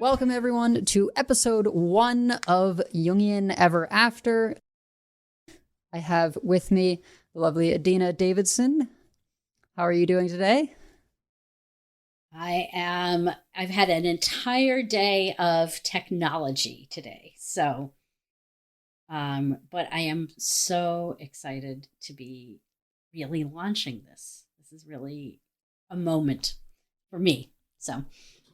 Welcome, everyone, to episode 1 of Jungian Ever After. I have with me the lovely Adina Davidson. How are you doing today? I've had an entire day of technology today. But I am so excited to be really launching this. This is really a moment for me. So,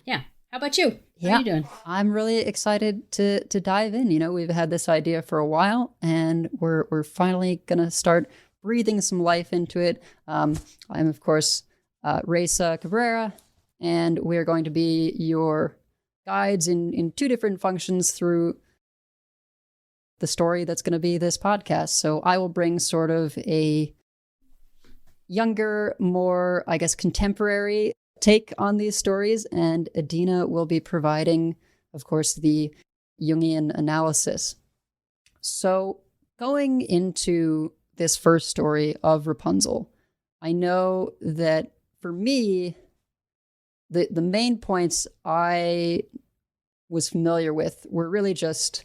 yeah. How about you? How are you doing? I'm really excited to dive in. You know, we've had this idea for a while, and we're finally going to start breathing some life into it. I'm, of course, Reza Cabrera, and we're going to be your guides in two different functions through the story that's going to be this podcast. So I will bring sort of a younger, more, I guess, contemporary take on these stories, and Adina will be providing, of course, the Jungian analysis. So going into this first story of Rapunzel, I know that for me, the main points I was familiar with were really just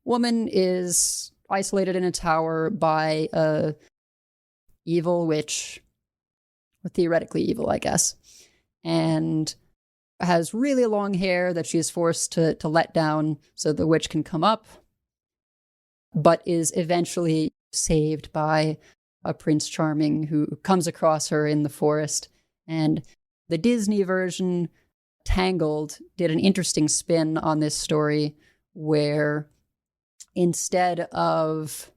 woman is isolated in a tower by a evil witch, or theoretically evil, I guess, and has really long hair that she is forced to let down so the witch can come up, but is eventually saved by a Prince Charming who comes across her in the forest. And the Disney version, Tangled, did an interesting spin on this story where instead of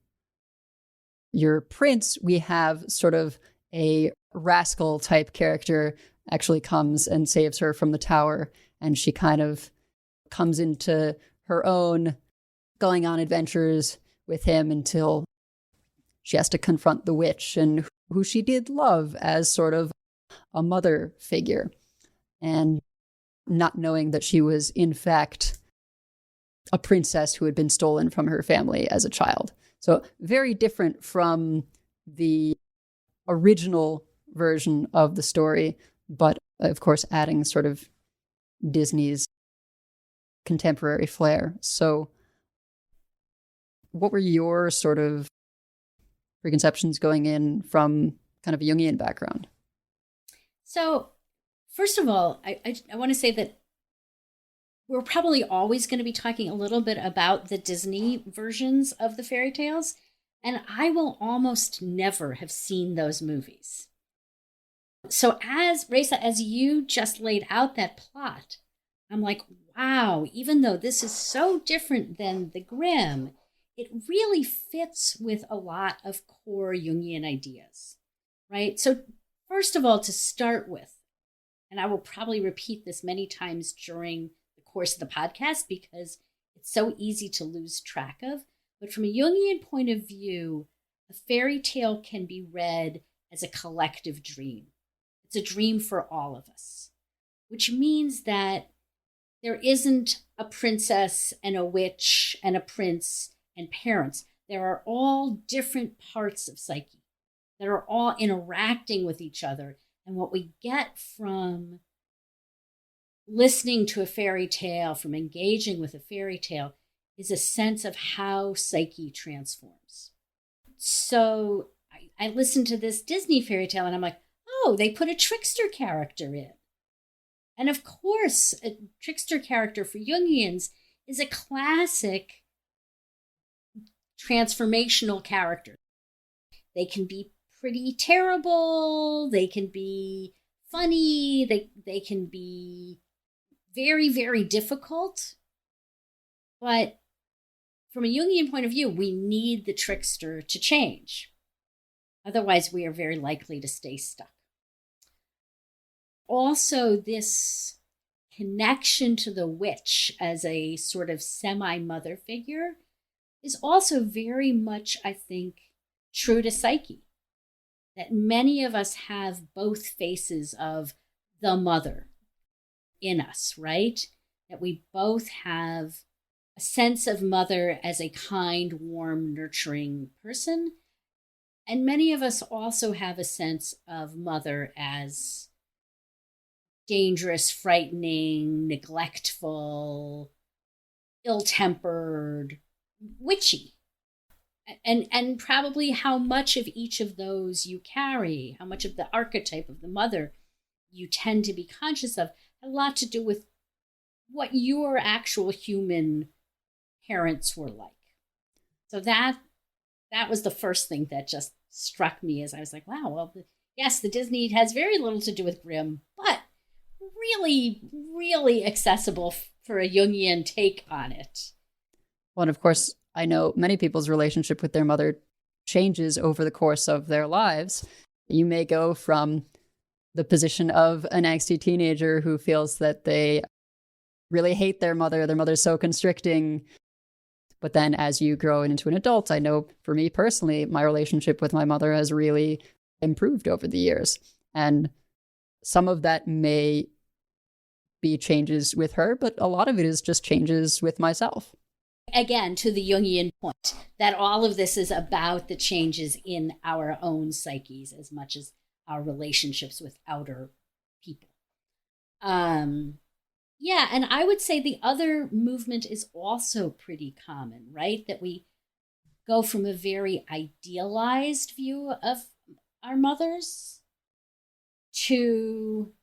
your prince, we have sort of a rascal type character actually comes and saves her from the tower, and she kind of comes into her own, going on adventures with him until she has to confront the witch, and who she did love as sort of a mother figure, and not knowing that she was in fact a princess who had been stolen from her family as a child. So very different from the original version of the story, but of course adding sort of Disney's contemporary flair. So what were your sort of preconceptions going in from kind of a Jungian background? So, first of all, I want to say that we're probably always going to be talking a little bit about the Disney versions of the fairy tales, and I will almost never have seen those movies. So as Reza, as you just laid out that plot, I'm like, wow, even though this is so different than the Grimm, it really fits with a lot of core Jungian ideas, right? So first of all, to start with, and I will probably repeat this many times during course of the podcast because it's so easy to lose track of. But from a Jungian point of view, a fairy tale can be read as a collective dream. It's a dream for all of us, which means that there isn't a princess and a witch and a prince and parents. There are all different parts of psyche that are all interacting with each other. And what we get from listening to a fairy tale, from engaging with a fairy tale, is a sense of how psyche transforms. So I listened to this Disney fairy tale and I'm like, oh, they put a trickster character in. And of course, a trickster character for Jungians is a classic transformational character. They can be pretty terrible, they can be funny, they can be very, very difficult. But from a Jungian point of view, we need the trickster to change. Otherwise, we are very likely to stay stuck. Also, this connection to the witch as a sort of semi-mother figure is also very much, I think, true to psyche. That many of us have both faces of the mother in us, right? That we both have a sense of mother as a kind, warm, nurturing person. And many of us also have a sense of mother as dangerous, frightening, neglectful, ill-tempered, witchy. And probably how much of each of those you carry, how much of the archetype of the mother you tend to be conscious of, had a lot to do with what your actual human parents were like. So that was the first thing that just struck me as I was like, wow, well, yes, the Disney has very little to do with Grimm, but really, really accessible for a Jungian take on it. Well, and of course, I know many people's relationship with their mother changes over the course of their lives. You may go from the position of an angsty teenager who feels that they really hate their mother's so constricting. But then as you grow into an adult, I know for me personally, my relationship with my mother has really improved over the years. And some of that may be changes with her, but a lot of it is just changes with myself. Again, to the Jungian point, that all of this is about the changes in our own psyches as much as our relationships with outer people. Yeah, and I would say the other movement is also pretty common, right? That we go from a very idealized view of our mothers to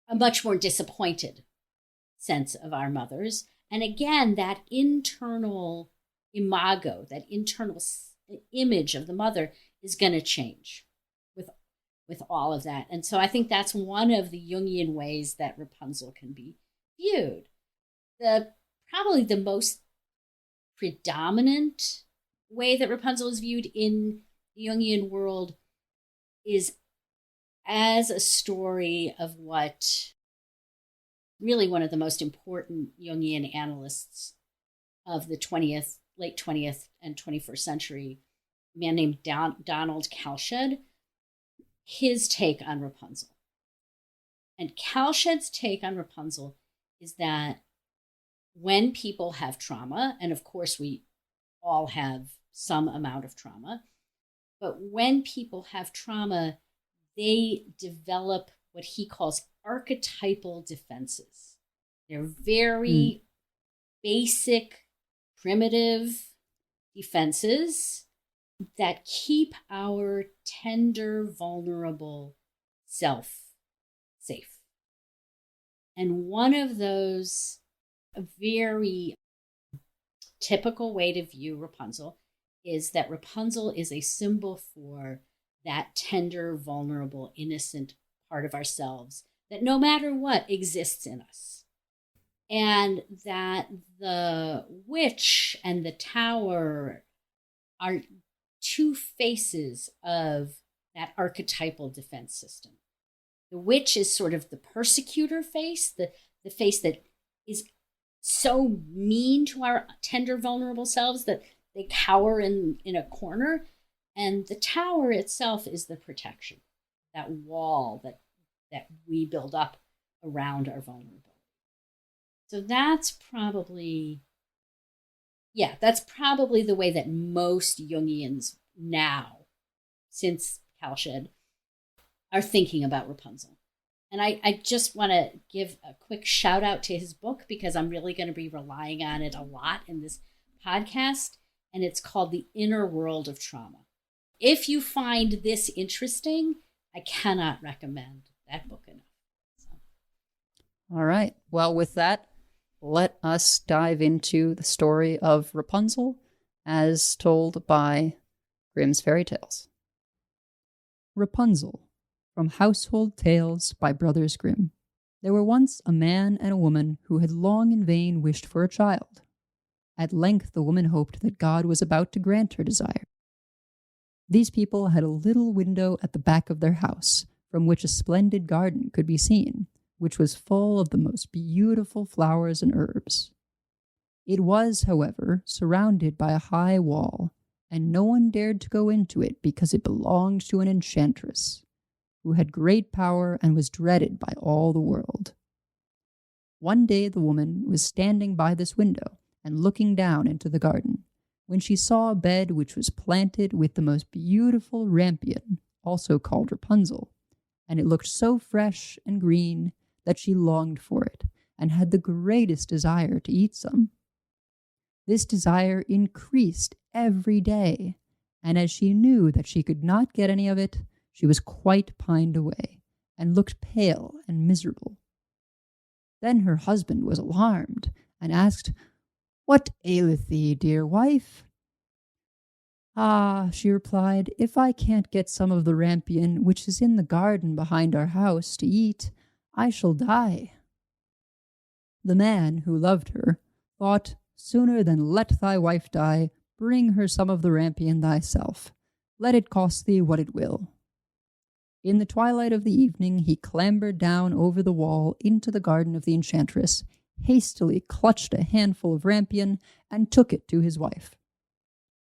a much more disappointed sense of our mothers. And again, that internal imago, that internal image of the mother is going to change with all of that. And so I think that's one of the Jungian ways that Rapunzel can be viewed. Probably the most predominant way that Rapunzel is viewed in the Jungian world is as a story of what really one of the most important Jungian analysts of the late 20th and 21st century, a man named Donald Kalshed, his take on Rapunzel. And Kalshed's take on Rapunzel is that when people have trauma, and of course we all have some amount of trauma, but when people have trauma, they develop what he calls archetypal defenses. They're very basic, primitive defenses that keep our tender, vulnerable self safe. And one of those, a very typical way to view Rapunzel, is that Rapunzel is a symbol for that tender, vulnerable, innocent part of ourselves that no matter what exists in us. And that the witch and the tower are two faces of that archetypal defense system. The witch is sort of the persecutor face, the face that is so mean to our tender, vulnerable selves that they cower in a corner. And the tower itself is the protection, that wall that we build up around our vulnerability. So that's probably the way that most Jungians now, since Kalshed, are thinking about Rapunzel. And I just want to give a quick shout out to his book because I'm really going to be relying on it a lot in this podcast. And it's called The Inner World of Trauma. If you find this interesting, I cannot recommend that book enough. So. All right. Well, with that, let us dive into the story of Rapunzel as told by Grimm's Fairy Tales. Rapunzel, from Household Tales by Brothers Grimm. There were once a man and a woman who had long in vain wished for a child. At length the woman hoped that God was about to grant her desire. These people had a little window at the back of their house, from which a splendid garden could be seen, which was full of the most beautiful flowers and herbs. It was, however, surrounded by a high wall, and no one dared to go into it because it belonged to an enchantress, who had great power and was dreaded by all the world. One day the woman was standing by this window and looking down into the garden, when she saw a bed which was planted with the most beautiful rampion, also called Rapunzel, and it looked so fresh and green that she longed for it and had the greatest desire to eat some. This desire increased every day, and as she knew that she could not get any of it, she was quite pined away and looked pale and miserable. Then her husband was alarmed and asked, "What aileth thee, dear wife?" "Ah," she replied, "if I can't get some of the rampion which is in the garden behind our house to eat, I shall die." The man, who loved her, thought, "Sooner than let thy wife die, bring her some of the rampion thyself. Let it cost thee what it will." In the twilight of the evening he clambered down over the wall into the garden of the enchantress, hastily clutched a handful of rampion, and took it to his wife.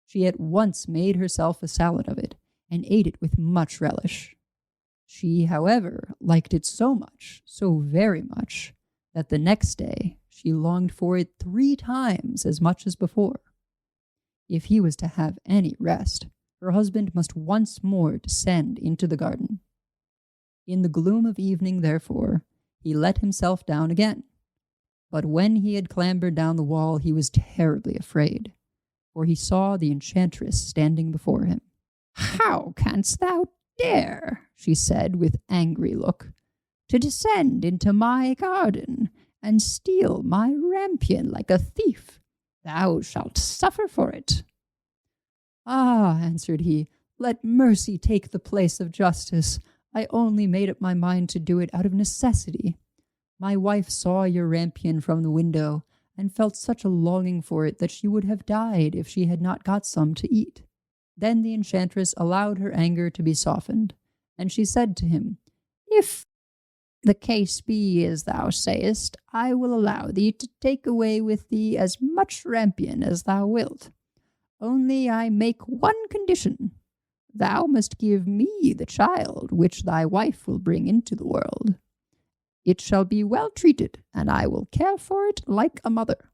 She at once made herself a salad of it, and ate it with much relish. She, however, liked it so much, so very much, that the next day she longed for it 3 times as much as before. If he was to have any rest, her husband must once more descend into the garden. In the gloom of evening, therefore, he let himself down again. But when he had clambered down the wall, he was terribly afraid, for he saw the enchantress standing before him. "How canst thou dare," she said with angry look, "to descend into my garden and steal my rampion like a thief? Thou shalt suffer for it." "Ah," answered he, "let mercy take the place of justice. I only made up my mind to do it out of necessity. My wife saw your rampion from the window, and felt such a longing for it that she would have died if she had not got some to eat." Then the enchantress allowed her anger to be softened, and she said to him, "If the case be as thou sayest, I will allow thee to take away with thee as much rampion as thou wilt. Only I make one condition. Thou must give me the child which thy wife will bring into the world. It shall be well treated, and I will care for it like a mother."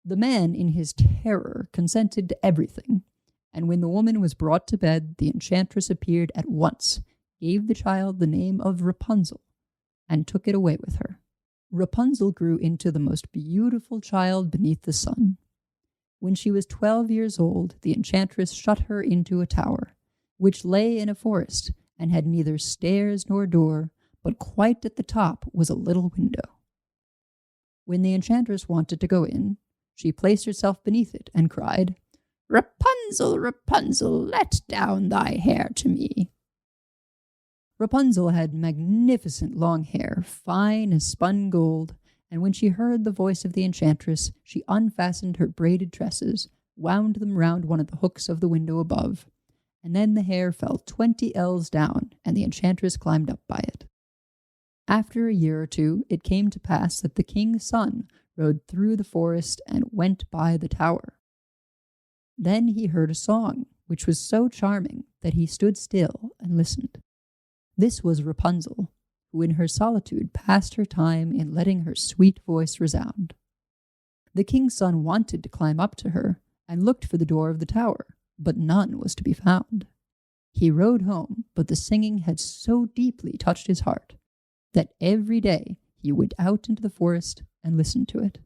The man, in his terror, consented to everything, and when the woman was brought to bed, the enchantress appeared at once, gave the child the name of Rapunzel, and took it away with her. Rapunzel grew into the most beautiful child beneath the sun. When she was 12 years old, the enchantress shut her into a tower, which lay in a forest and had neither stairs nor door, but quite at the top was a little window. When the enchantress wanted to go in, she placed herself beneath it and cried, "Rapunzel, Rapunzel, let down thy hair to me." Rapunzel had magnificent long hair, fine as spun gold, and when she heard the voice of the enchantress, she unfastened her braided tresses, wound them round one of the hooks of the window above, and then the hair fell 20 ells down, and the enchantress climbed up by it. After a year or two, it came to pass that the king's son rode through the forest and went by the tower. Then he heard a song, which was so charming that he stood still and listened. This was Rapunzel, who in her solitude passed her time in letting her sweet voice resound. The king's son wanted to climb up to her, and looked for the door of the tower, but none was to be found. He rode home, but the singing had so deeply touched his heart that every day he went out into the forest and listened to it.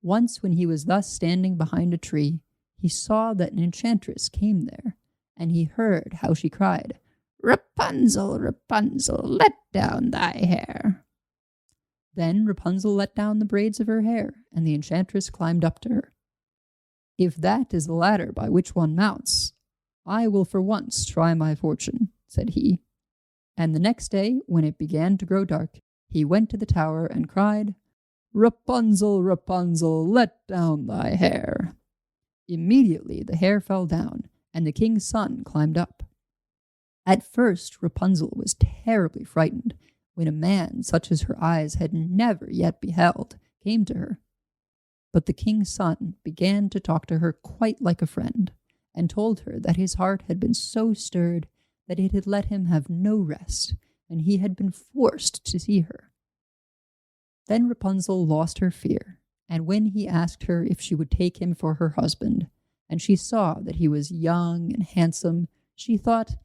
Once when he was thus standing behind a tree, he saw that an enchantress came there, and he heard how she cried, "Rapunzel, Rapunzel, let down thy hair." Then Rapunzel let down the braids of her hair, and the enchantress climbed up to her. "If that is the ladder by which one mounts, I will for once try my fortune," said he. And the next day, when it began to grow dark, he went to the tower and cried, "Rapunzel, Rapunzel, let down thy hair." Immediately the hair fell down, and the king's son climbed up. At first Rapunzel was terribly frightened when a man such as her eyes had never yet beheld came to her. But the king's son began to talk to her quite like a friend, and told her that his heart had been so stirred that it had let him have no rest, and he had been forced to see her. Then Rapunzel lost her fear, and when he asked her if she would take him for her husband, and she saw that he was young and handsome, she thought,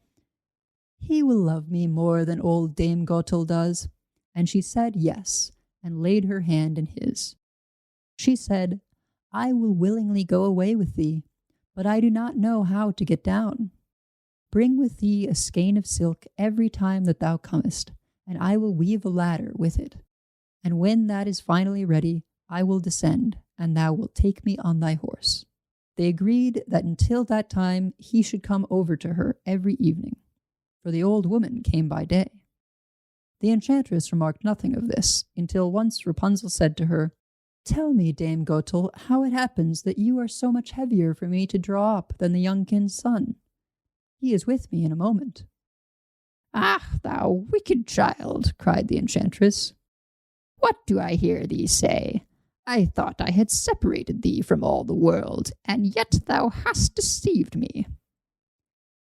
"He will love me more than old Dame Gothel does." And she said yes, and laid her hand in his. She said, "I will willingly go away with thee, but I do not know how to get down. Bring with thee a skein of silk every time that thou comest, and I will weave a ladder with it. And when that is finally ready, I will descend, and thou wilt take me on thy horse." They agreed that until that time he should come over to her every evening, for the old woman came by day. The enchantress remarked nothing of this, until once Rapunzel said to her, "Tell me, Dame Gothel, how it happens that you are so much heavier for me to draw up than the young king's son. He is with me in a moment." "Ah, thou wicked child," cried the enchantress. "What do I hear thee say? I thought I had separated thee from all the world, and yet thou hast deceived me."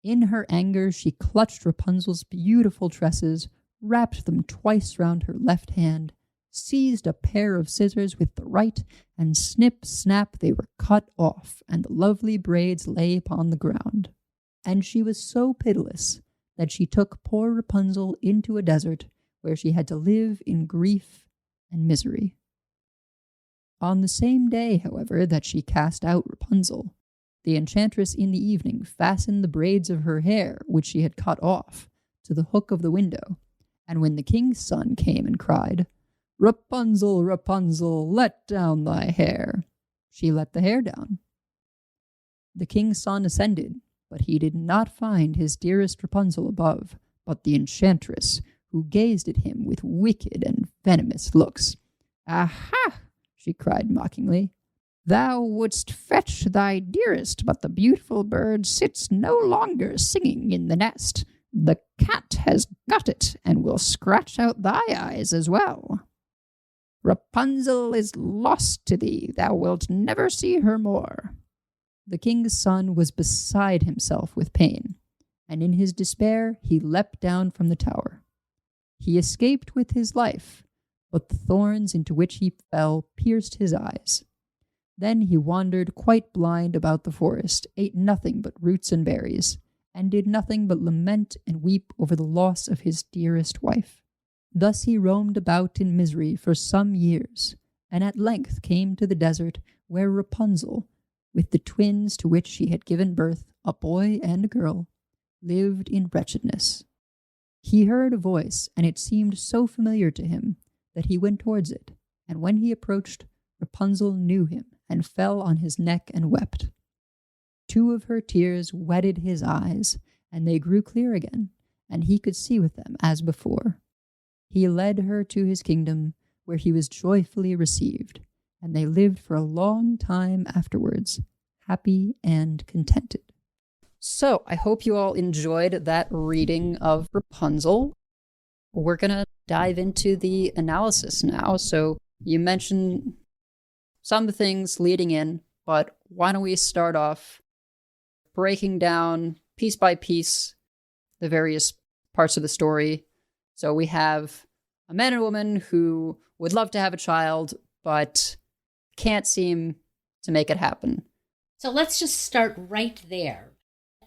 In her anger, she clutched Rapunzel's beautiful tresses, wrapped them twice round her left hand, seized a pair of scissors with the right, and snip, snap, they were cut off, and the lovely braids lay upon the ground. And she was so pitiless that she took poor Rapunzel into a desert where she had to live in grief and misery. On the same day, however, that she cast out Rapunzel, the enchantress in the evening fastened the braids of her hair, which she had cut off, to the hook of the window, and when the king's son came and cried, "Rapunzel, Rapunzel, let down thy hair," she let the hair down. The king's son ascended, but he did not find his dearest Rapunzel above, but the enchantress, who gazed at him with wicked and venomous looks. "Aha!" she cried mockingly. "Thou wouldst fetch thy dearest, but the beautiful bird sits no longer singing in the nest. The cat has got it, and will scratch out thy eyes as well. Rapunzel is lost to thee. Thou wilt never see her more." The king's son was beside himself with pain, and in his despair he leapt down from the tower. He escaped with his life, but the thorns into which he fell pierced his eyes. Then he wandered quite blind about the forest, ate nothing but roots and berries, and did nothing but lament and weep over the loss of his dearest wife. Thus he roamed about in misery for some years, and at length came to the desert where Rapunzel, with the twins to which she had given birth, a boy and a girl, lived in wretchedness. He heard a voice, and it seemed so familiar to him that he went towards it, and when he approached, Rapunzel knew him and fell on his neck and wept. 2 of her tears wetted his eyes, and they grew clear again, and he could see with them as before. He led her to his kingdom, where he was joyfully received, and they lived for a long time afterwards, happy and contented. So, I hope you all enjoyed that reading of Rapunzel. We're going to dive into the analysis now. So, you mentioned some things leading in, but why don't we start off breaking down piece by piece the various parts of the story. So we have a man and a woman who would love to have a child, but can't seem to make it happen. So let's just start right there.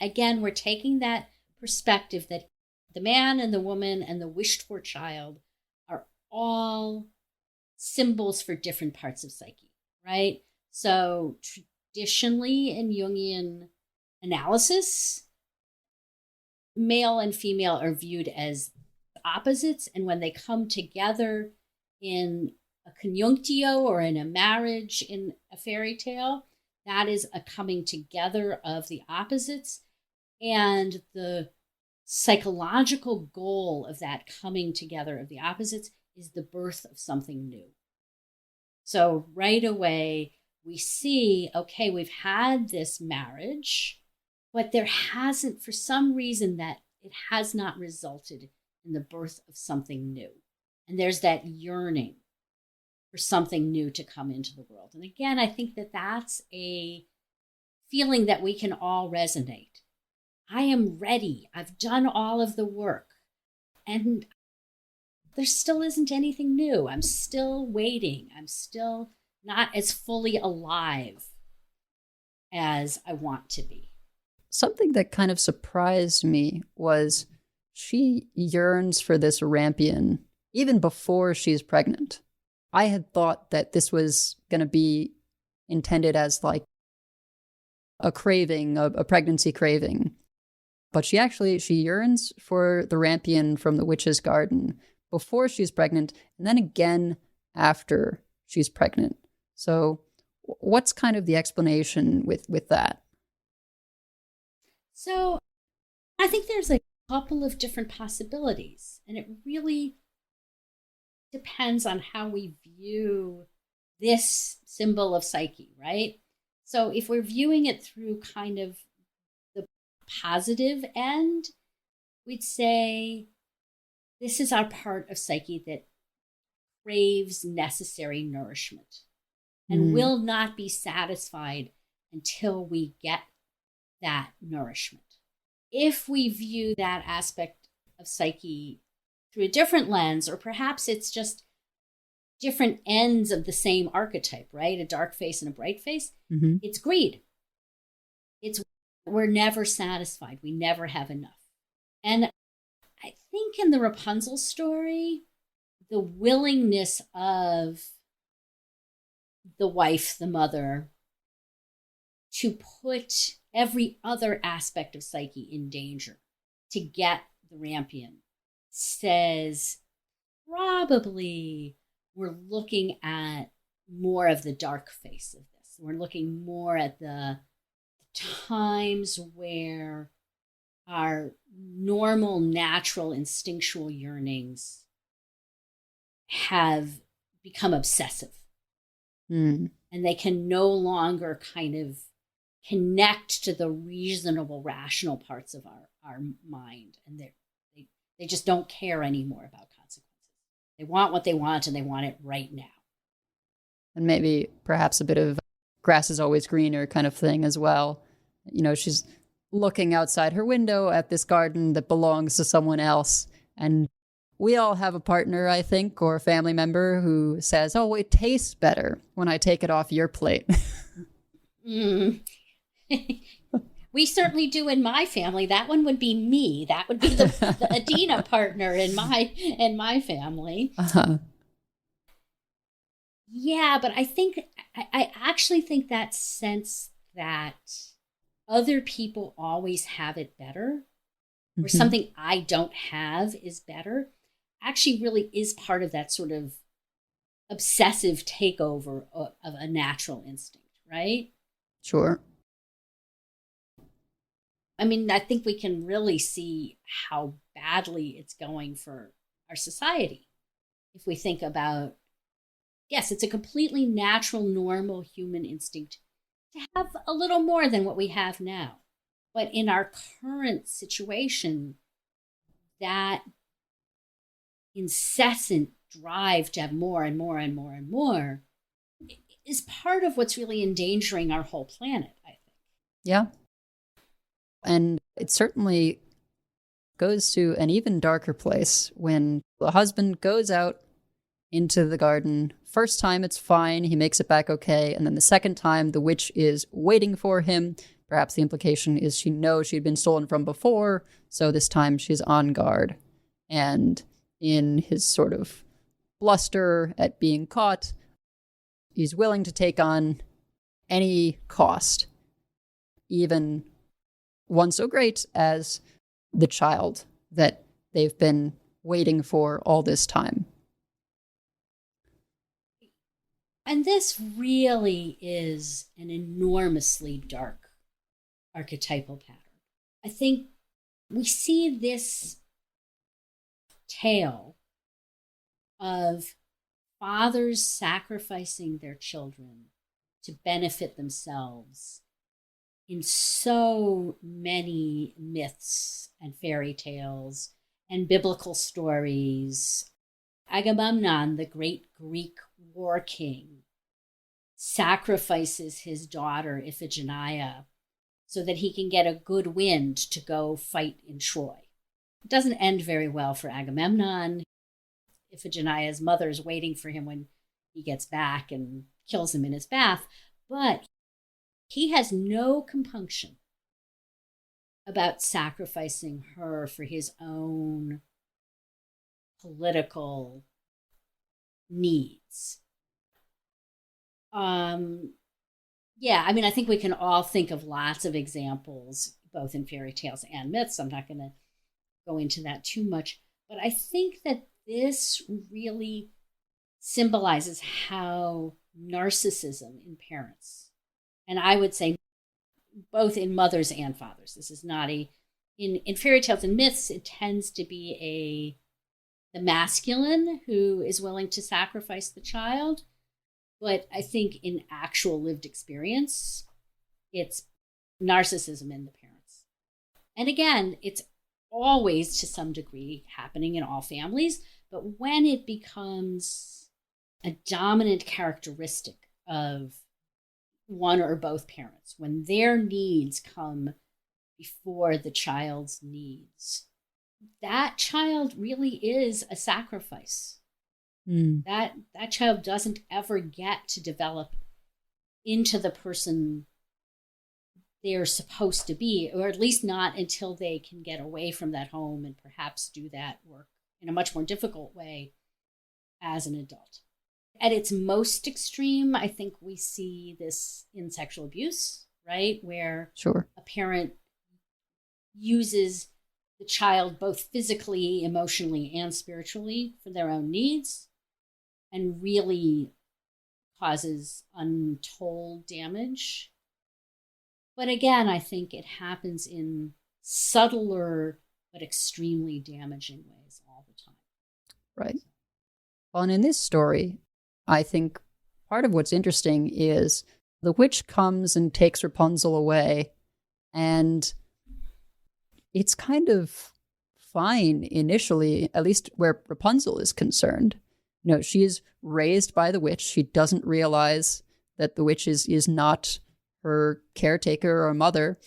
Again, we're taking that perspective that the man and the woman and the wished-for child are all symbols for different parts of psyche, right? So traditionally in Jungian analysis, male and female are viewed as opposites, and when they come together in a conjunctio or in a marriage in a fairy tale, that is a coming together of the opposites, and the psychological goal of that coming together of the opposites is the birth of something new. So right away we see, okay, we've had this marriage, but there hasn't, for some reason, that it has not resulted in the birth of something new. And there's that yearning for something new to come into the world. And again, I think that that's a feeling that we can all resonate. I am ready. I've done all of the work. And there still isn't anything new. I'm still waiting. I'm still not as fully alive as I want to be. Something that kind of surprised me was she yearns for this rampion even before she's pregnant. I had thought that this was going to be intended as like a craving, a pregnancy craving. But she yearns for the rampion from the witch's garden before she's pregnant, and then again after she's pregnant. So what's kind of the explanation with that? So I think there's a couple of different possibilities, and it really depends on how we view this symbol of Psyche, right? So if we're viewing it through kind of the positive end, we'd say this is our part of Psyche that craves necessary nourishment and will not be satisfied until we get that nourishment. If we view that aspect of Psyche through a different lens, or perhaps it's just different ends of the same archetype, right? A dark face and a bright face. Mm-hmm. It's greed. We're never satisfied. We never have enough. And I think in the Rapunzel story, the willingness of the wife, the mother, to put every other aspect of Psyche in danger to get the rampion says probably we're looking at more of the dark face of this. We're looking more at the times where our normal, natural, instinctual yearnings have become obsessive. And they can no longer kind of connect to the reasonable, rational parts of our mind. And they just don't care anymore about consequences. They want what they want, and they want it right now. And maybe perhaps a bit of grass is always greener kind of thing as well. You know, she's looking outside her window at this garden that belongs to someone else. And we all have a partner, I think, or a family member who says, oh, it tastes better when I take it off your plate. We certainly do in my family. That one would be me. That would be the Adina partner in my family. Uh-huh. Yeah, but I actually think that sense that other people always have it better, or something I don't have is better, actually really is part of that sort of obsessive takeover of a natural instinct, right? Sure. I mean, I think we can really see how badly it's going for our society. If we think about, yes, it's a completely natural, normal human instinct to have a little more than what we have now. But in our current situation, that incessant drive to have more and more and more and more is part of what's really endangering our whole planet, I think. Yeah. And it certainly goes to an even darker place when the husband goes out into the garden. First time it's fine, he makes it back okay. And then the second time, the witch is waiting for him. Perhaps the implication is she knows she'd been stolen from before, so this time she's on guard. And in his sort of bluster at being caught, he's willing to take on any cost, even one so great as the child that they've been waiting for all this time. And this really is an enormously dark archetypal pattern. I think we see this tale of fathers sacrificing their children to benefit themselves in so many myths and fairy tales and biblical stories. Agamemnon, the great Greek war king, sacrifices his daughter Iphigenia so that he can get a good wind to go fight in Troy. It doesn't end very well for Agamemnon. Iphigenia's mother is waiting for him when he gets back and kills him in his bath, but he has no compunction about sacrificing her for his own political needs. Yeah, I mean, I think we can all think of lots of examples, both in fairy tales and myths. I'm not going to go into that too much, but I think that this really symbolizes how narcissism in parents, and I would say both in mothers and fathers, this is not in fairy tales and myths, it tends to be the masculine who is willing to sacrifice the child. But I think in actual lived experience, it's narcissism in the parents. And again, it's always to some degree happening in all families, but when it becomes a dominant characteristic of one or both parents, when their needs come before the child's needs, that child really is a sacrifice. That child doesn't ever get to develop into the person they're supposed to be, or at least not until they can get away from that home and perhaps do that work in a much more difficult way as an adult. At its most extreme, I think we see this in sexual abuse, right? Where a parent uses the child both physically, emotionally, and spiritually for their own needs, and really causes untold damage. But again, I think it happens in subtler but extremely damaging ways all the time. Right. Well, and in this story, I think part of what's interesting is the witch comes and takes Rapunzel away, and it's kind of fine initially, at least where Rapunzel is concerned. You know, she is raised by the witch. She doesn't realize that the witch is not her caretaker or mother.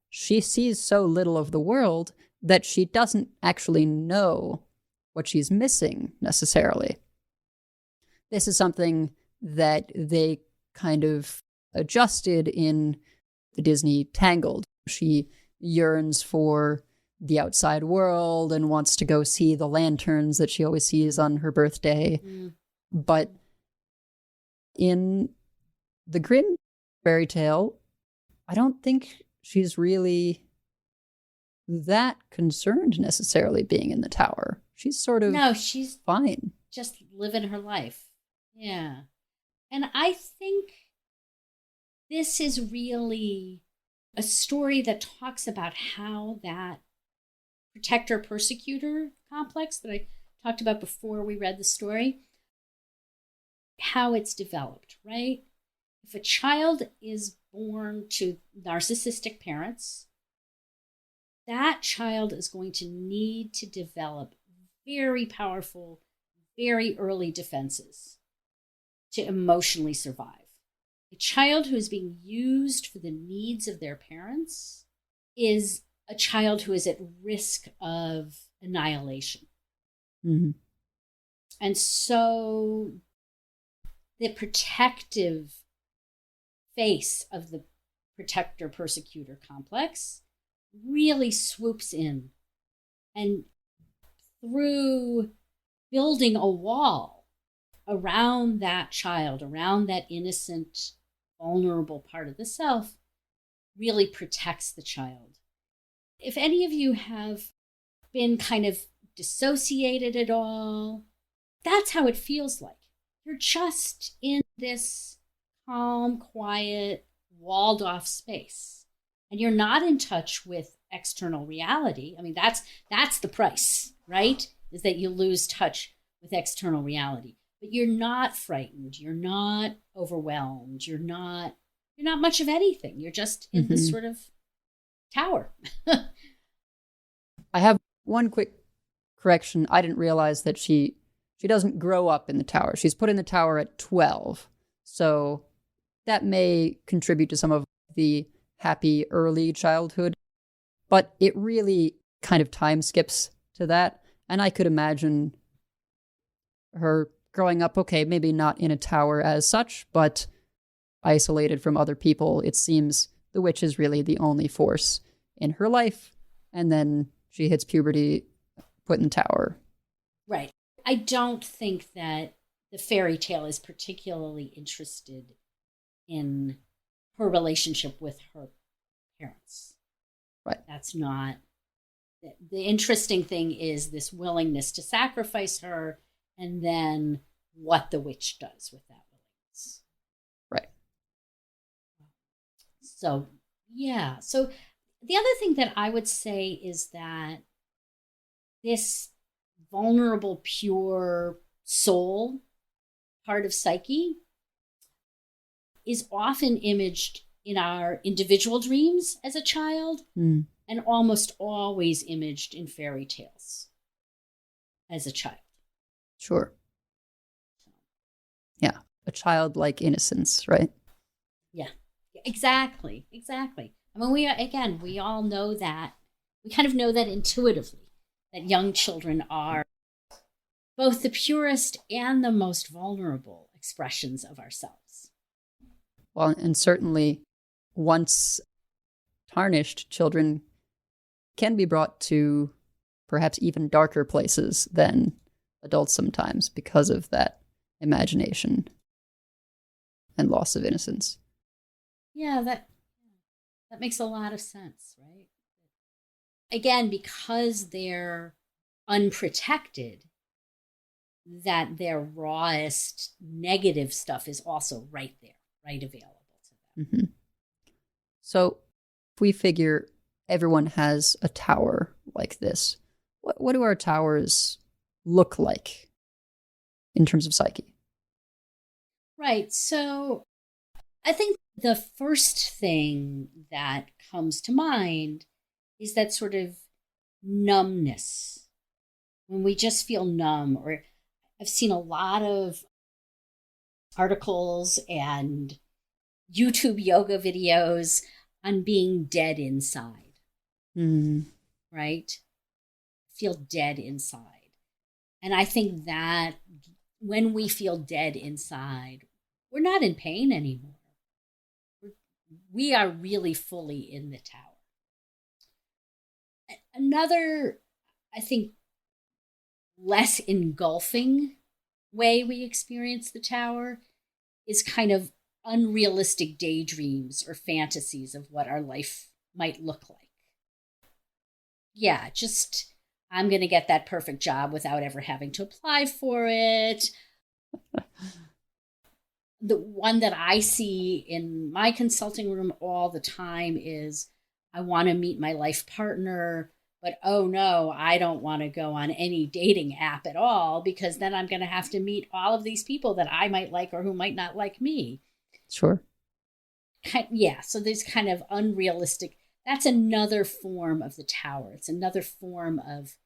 She sees so little of the world that she doesn't actually know what she's missing necessarily. This is something that they kind of adjusted in the Disney Tangled. She yearns for the outside world and wants to go see the lanterns that she always sees on her birthday. But in the Grimm fairy tale, I don't think she's really that concerned necessarily being in the tower. She's sort of she's fine. Just living her life. Yeah. And I think this is really a story that talks about how that protector-persecutor complex that I talked about before we read the story, how it's developed, right? If a child is born to narcissistic parents, that child is going to need to develop very powerful, very early defenses to emotionally survive. A child who is being used for the needs of their parents is a child who is at risk of annihilation. And so the protective face of the protector-persecutor complex really swoops in, and through building a wall around that child, around that innocent, vulnerable part of the self, really protects the child. If any of you have been kind of dissociated at all, that's how it feels like. You're just in this calm, quiet, walled off space, and you're not in touch with external reality. I mean, that's the price, right? Is that you lose touch with external reality. But you're not frightened. You're not overwhelmed. You're not much of anything. You're just in this sort of tower. I have one quick correction. I didn't realize that she doesn't grow up in the tower. She's put in the tower at 12. So that may contribute to some of the happy early childhood. But it really kind of time skips to that. And I could imagine her growing up, okay, maybe not in a tower as such, but isolated from other people. It seems the witch is really the only force in her life, and then she hits puberty, put in the tower. Right. I don't think that the fairy tale is particularly interested in her relationship with her parents. Right. That's not. The interesting thing is this willingness to sacrifice her, and then what the witch does with that willingness. Right. So, yeah. So the other thing that I would say is that this vulnerable, pure soul part of Psyche is often imaged in our individual dreams as a child, and almost always imaged in fairy tales as a child. Sure. Yeah. A childlike innocence, right? Yeah, exactly. I mean, we all know that. We kind of know that intuitively, that young children are both the purest and the most vulnerable expressions of ourselves. Well, and certainly once tarnished, children can be brought to perhaps even darker places than adults sometimes because of that imagination and loss of innocence. Yeah, that makes a lot of sense, right? Again, because they're unprotected, that their rawest negative stuff is also right there, right available to them. Mm-hmm. So if we figure everyone has a tower like this, what do our towers look like in terms of Psyche? Right. So I think the first thing that comes to mind is that sort of numbness. When we just feel numb, or I've seen a lot of articles and YouTube yoga videos on being dead inside. Right? Feel dead inside. And I think that when we feel dead inside, we're not in pain anymore. We are really fully in the tower. Another, I think, less engulfing way we experience the tower is kind of unrealistic daydreams or fantasies of what our life might look like. Yeah, just I'm going to get that perfect job without ever having to apply for it. The one that I see in my consulting room all the time is I want to meet my life partner, but oh no, I don't want to go on any dating app at all because then I'm going to have to meet all of these people that I might like or who might not like me. Sure. Yeah, so there's kind of unrealistic. That's another form of the tower. It's another form of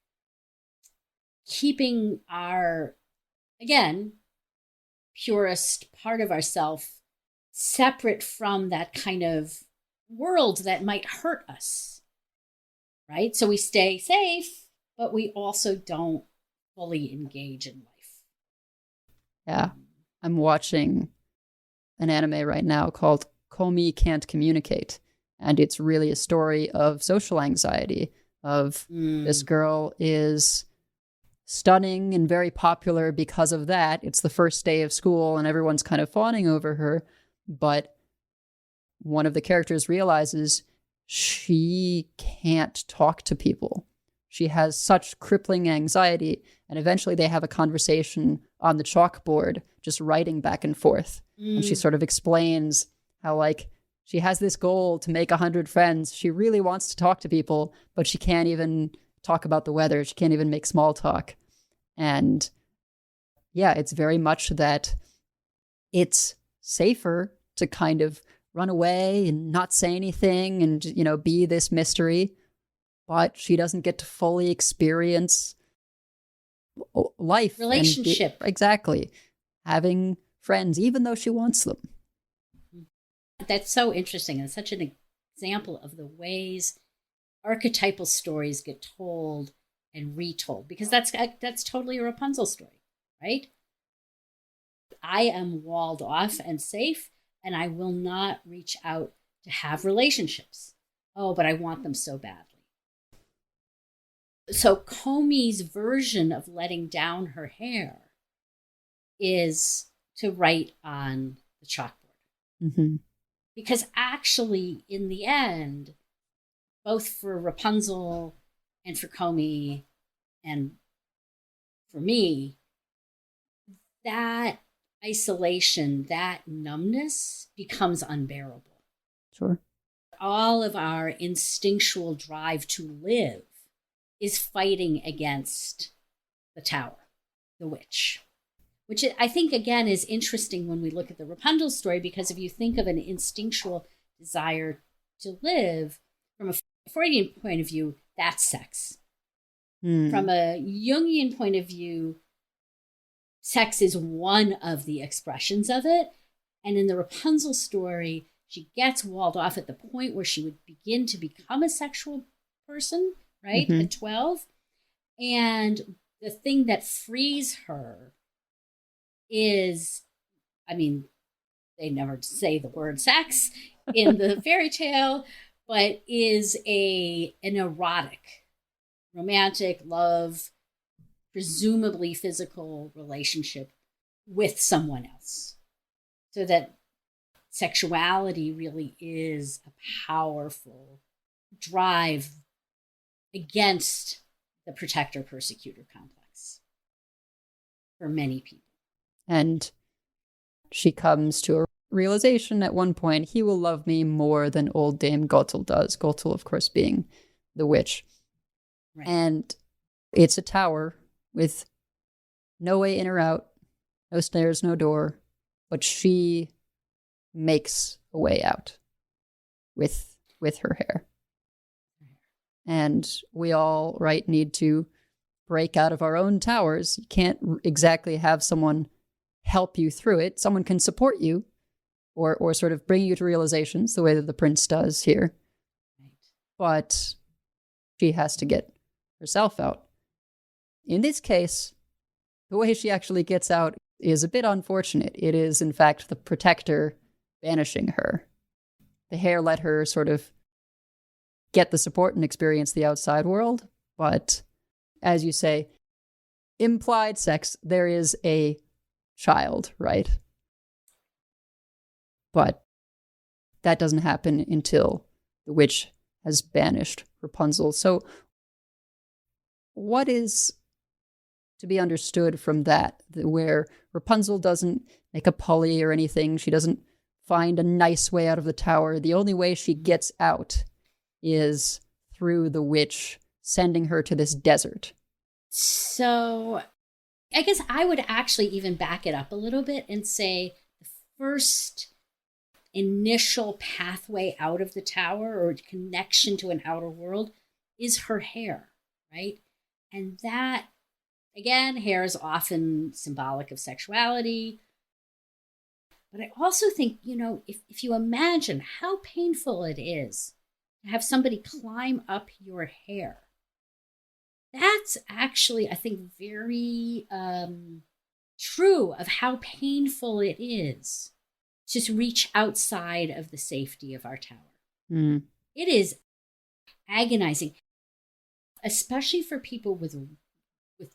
keeping our, again, purest part of ourself separate from that kind of world that might hurt us, right? So we stay safe, but we also don't fully engage in life. Yeah. I'm watching an anime right now called Komi Can't Communicate. And it's really a story of social anxiety, of this girl is stunning and very popular because of that. It's the first day of school and everyone's kind of fawning over her. But one of the characters realizes she can't talk to people. She has such crippling anxiety. And eventually they have a conversation on the chalkboard, just writing back and forth. And she sort of explains how, like, she has this goal to make 100 friends. She really wants to talk to people, but she can't even talk about the weather. She can't even make small talk. And yeah, it's very much that it's safer to kind of run away and not say anything and, you know, be this mystery. But she doesn't get to fully experience life. Relationship. Exactly. Having friends, even though she wants them. That's so interesting and such an example of the ways archetypal stories get told and retold, because that's totally a Rapunzel story, right? I am walled off and safe, and I will not reach out to have relationships. oh, but I want them so badly. So Comey's version of letting down her hair is to write on the chalkboard. Mm-hmm. Because actually, in the end, both for Rapunzel and for Comey and for me, that isolation, that numbness becomes unbearable. Sure. All of our instinctual drive to live is fighting against the tower, the witch, which I think, again, is interesting when we look at the Rapunzel story, because if you think of an instinctual desire to live from a Freudian point of view, that's sex. From a Jungian point of view, sex is one of the expressions of it. And in the Rapunzel story, she gets walled off at the point where she would begin to become a sexual person, right? At 12. And the thing that frees her is, I mean, they never say the word sex in the fairy tale, but is an erotic, romantic, love, presumably physical relationship with someone else. So that sexuality really is a powerful drive against the protector-persecutor complex for many people. And she comes to a realization at one point, he will love me more than old Dame Gothel does. Gothel, of course, being the witch. Right. And it's a tower with no way in or out, no stairs, no door, but she makes a way out with her hair. And we all, right, need to break out of our own towers. You can't exactly have someone help you through it. Someone can support you or sort of bring you to realizations the way that the prince does here. Right. But she has to get herself out. In this case, the way she actually gets out is a bit unfortunate. It is, in fact, the protector banishing her. The hair let her sort of get the support and experience the outside world, but as you say, implied sex, there is a child, right? But that doesn't happen until the witch has banished Rapunzel. So what is to be understood from that, where Rapunzel doesn't make a pulley or anything, she doesn't find a nice way out of the tower. The only way she gets out is through the witch sending her to this desert. So I guess I would actually even back it up a little bit and say the first initial pathway out of the tower or connection to an outer world is her hair, right? And that, again, hair is often symbolic of sexuality. But I also think, if you imagine how painful it is to have somebody climb up your hair, that's actually, I think, very true of how painful it is to reach outside of the safety of our tower. It is agonizing, especially for people with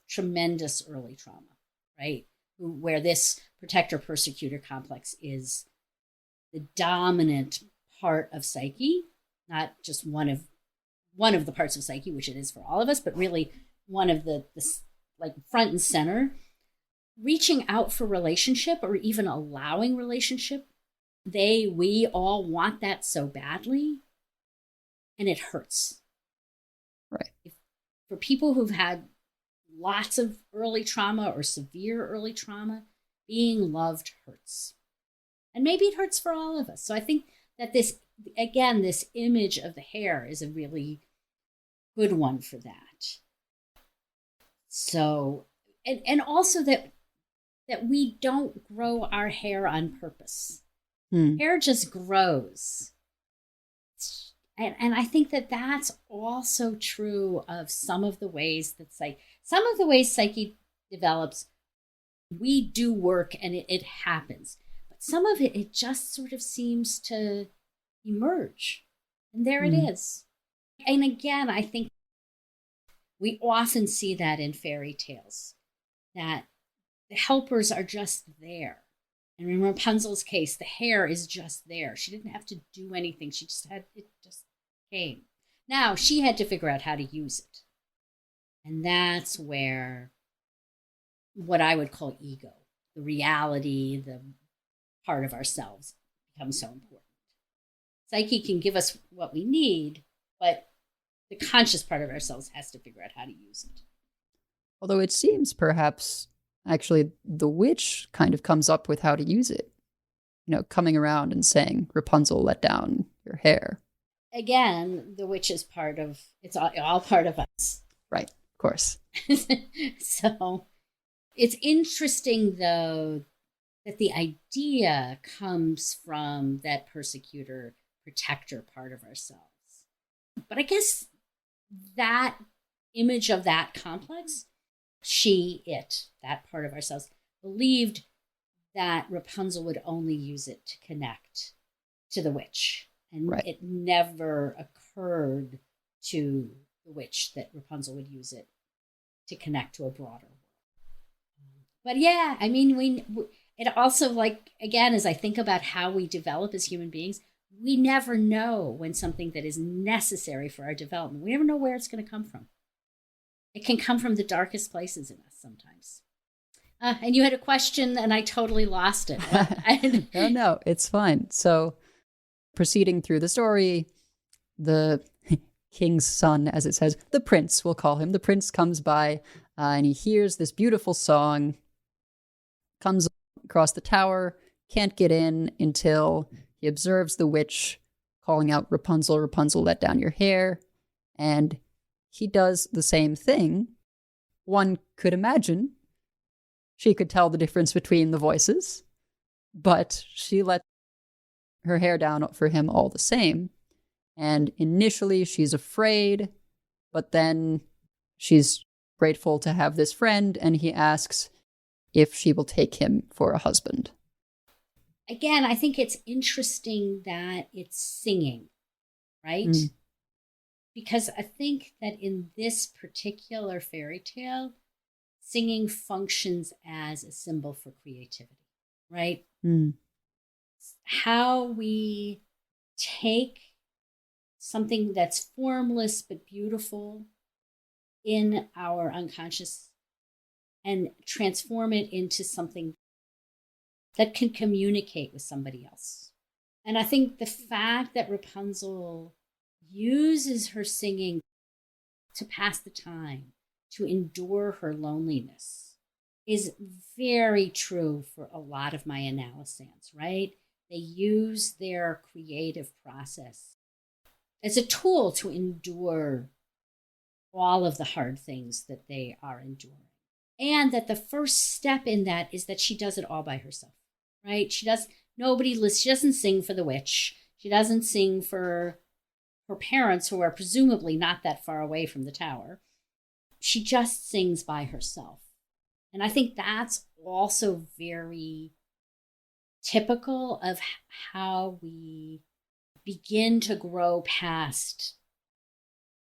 tremendous early trauma, right? Where this protector-persecutor complex is the dominant part of psyche, not just one of the parts of psyche, which it is for all of us, but really one of the like front and center. Reaching out for relationship or even allowing relationship, we all want that so badly, and it hurts. Right. For people who've had lots of early trauma or severe early trauma, being loved hurts. And maybe it hurts for all of us. So I think that this image of the hair is a really good one for that. So, and also that we don't grow our hair on purpose. Hair just grows. And I think that that's also true of some of the ways that psyche develops. We do work and it happens. But some of it just sort of seems to emerge. And there it is. And again, I think we often see that in fairy tales, that the helpers are just there. And in Rapunzel's case, the hair is just there. She didn't have to do anything. She just had, it just came. Now she had to figure out how to use it. And that's where what I would call ego, the reality, the part of ourselves, becomes so important. Psyche can give us what we need, but the conscious part of ourselves has to figure out how to use it. Although it seems perhaps actually the witch kind of comes up with how to use it. You know, coming around and saying, Rapunzel, let down your hair. Again, the witch is part of, it's all part of us. Right, of course. So it's interesting, though, that the idea comes from that persecutor, protector part of ourselves. But I guess that image of that complex, she, it, that part of ourselves, believed that Rapunzel would only use it to connect to the witch. And it never occurred to the witch that Rapunzel would use it to connect to a broader world. But yeah, I mean, it also, like, again, as I think about how we develop as human beings, we never know when something that is necessary for our development, we never know where it's going to come from. It can come from the darkest places in us sometimes. And you had a question and I totally lost it. No, it's fine. So proceeding through the story, the king's son, as it says, the prince, we'll call him. The prince comes by and he hears this beautiful song, comes across the tower, can't get in until he observes the witch calling out, Rapunzel, Rapunzel, let down your hair. And he does the same thing. One could imagine she could tell the difference between the voices, but she let her hair down for him all the same. And initially she's afraid, but then she's grateful to have this friend, and he asks if she will take him for a husband. Again, I think it's interesting that it's singing, right? Because I think that in this particular fairy tale, singing functions as a symbol for creativity, right? How we take something that's formless but beautiful in our unconscious and transform it into something that can communicate with somebody else. And I think the fact that Rapunzel uses her singing to pass the time, to endure her loneliness, is very true for a lot of my analysans, right? They use their creative process as a tool to endure all of the hard things that they are enduring. And that the first step in that is that she does it all by herself, right? She doesn't sing for the witch. She doesn't sing for her parents, who are presumably not that far away from the tower. She just sings by herself. And I think that's also very typical of how we begin to grow past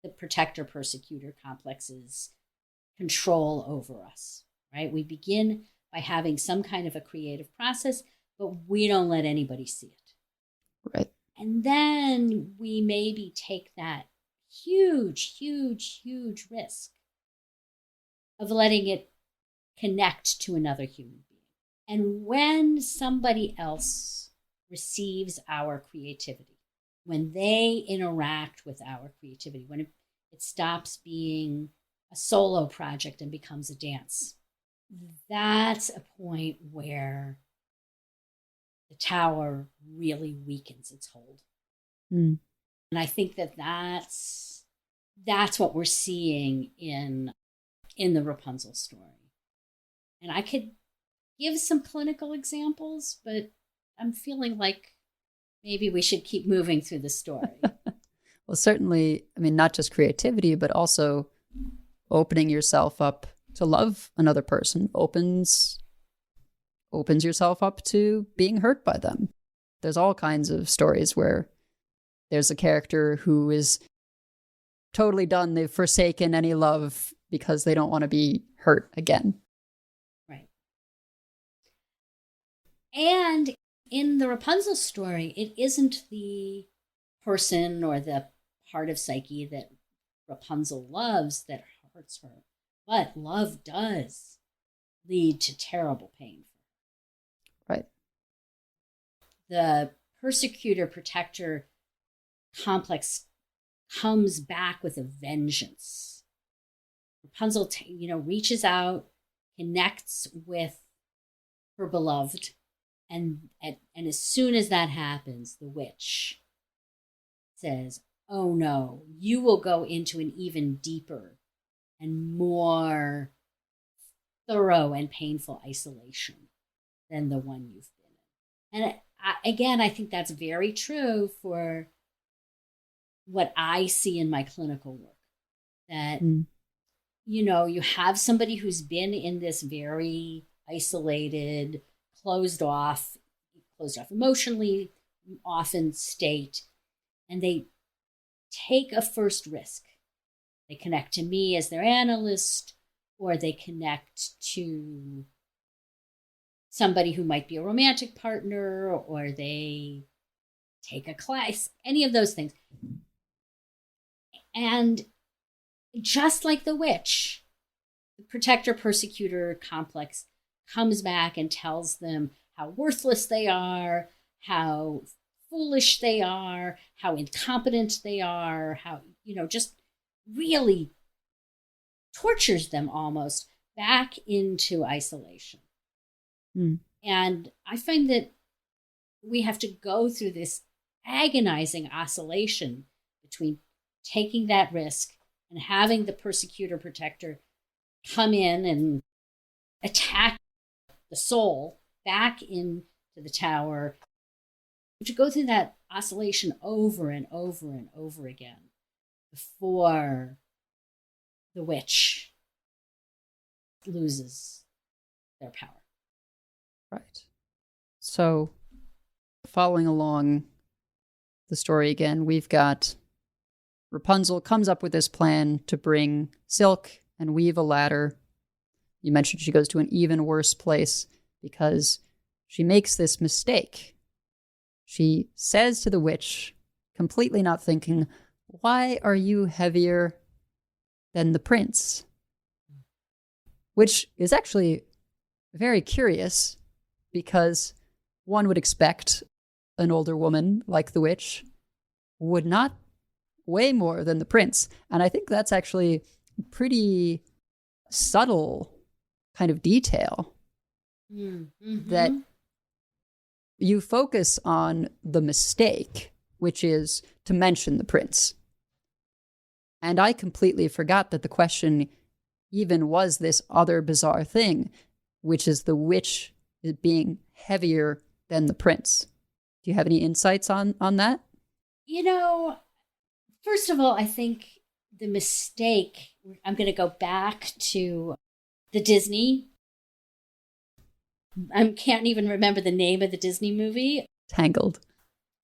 the protector-persecutor complex's control over us, right? We begin by having some kind of a creative process, but we don't let anybody see it. Right. And then we maybe take that huge, huge, huge risk of letting it connect to another human being. And when somebody else receives our creativity, when they interact with our creativity, when it stops being a solo project and becomes a dance, that's a point where the tower really weakens its hold. And I think that that's what we're seeing in the Rapunzel story. And I could give some clinical examples, but I'm feeling like maybe we should keep moving through the story. Well, certainly, I mean, not just creativity, but also opening yourself up to love another person opens yourself up to being hurt by them. There's all kinds of stories where there's a character who is totally done. They've forsaken any love because they don't want to be hurt again. Right. And in the Rapunzel story, it isn't the person or the part of Psyche that Rapunzel loves that hurts her, but love does lead to terrible pain. Right. The persecutor protector complex comes back with a vengeance. Rapunzel, reaches out, connects with her beloved, and as soon as that happens, the witch says, "Oh no, you will go into an even deeper and more thorough and painful isolation than the one you've been in." And I think that's very true for what I see in my clinical work. That, you have somebody who's been in this very isolated, closed off emotionally, often state, and they take a first risk. They connect to me as their analyst, or they connect to somebody who might be a romantic partner, or they take a class, any of those things. And just like the witch, the protector-persecutor complex comes back and tells them how worthless they are, how foolish they are, how incompetent they are, how, just really tortures them almost back into isolation. And I find that we have to go through this agonizing oscillation between taking that risk and having the persecutor protector come in and attack the soul back into the tower. To go through that oscillation over and over and over again before the witch loses their power. Right. So, following along the story again, we've got Rapunzel comes up with this plan to bring silk and weave a ladder. You mentioned she goes to an even worse place because she makes this mistake. She says to the witch, completely not thinking, "Why are you heavier than the prince?" Which is actually very curious because one would expect an older woman like the witch would not weigh more than the prince. And I think that's actually pretty subtle kind of detail that you focus on the mistake, which is to mention the prince. And I completely forgot that the question even was this other bizarre thing, which is the witch is being heavier than the prince. Do you have any insights on that? First of all, I think the mistake, I'm going to go back to the Disney. I can't even remember the name of the Disney movie. Tangled,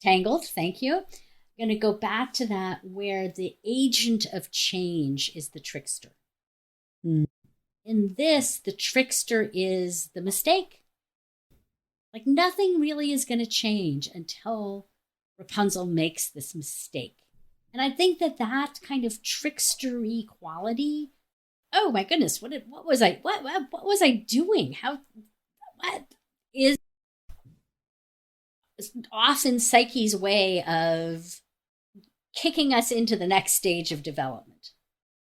thank you. I'm going to go back to that where the agent of change is the trickster. In this, the trickster is the mistake. Like nothing really is going to change until Rapunzel makes this mistake. And I think that kind of trickstery quality. Oh my goodness! What was I doing? What is often Psyche's way of kicking us into the next stage of development,